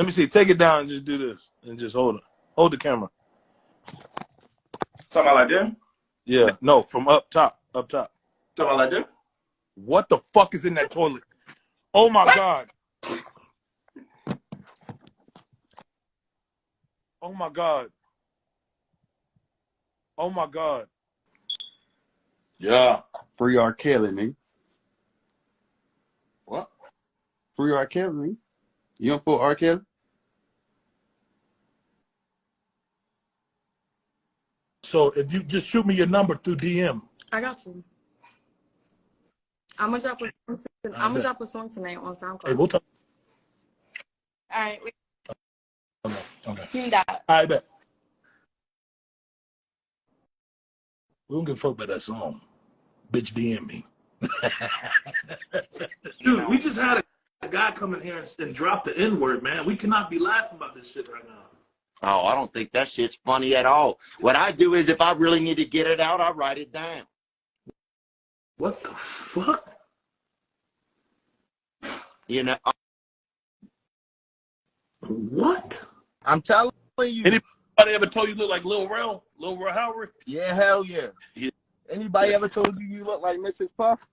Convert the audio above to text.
Let me see. Take it down and just do this. And just hold it. Hold the camera. Something like that? Yeah. No, from up top. Up top. Something like that? What the fuck is in that toilet? Oh, my God. Oh, my God. Oh, my God. Yeah. Free R. Kelly, nigga. What? Free R. Kelly, nigga. You don't fuck R. Kelly? So if you just shoot me your number through DM. I got you. I'm gonna drop a song tonight on SoundCloud. Hey, we'll talk. All right. Wait. Okay. Shoot that. I bet. We don't give a fuck about that song. Bitch, DM me. Dude, we just had a guy come in here and drop the N-word, man. We cannot be laughing about this shit right now. Oh, I don't think that shit's funny at all. What I do is if I really need to get it out, I write it down. What the fuck? You know. What? I'm telling you. Anybody ever told you look like Lil Rel? Lil Rel Howard? Yeah, hell yeah. Yeah. Anybody ever told you you look like Mrs. Puff?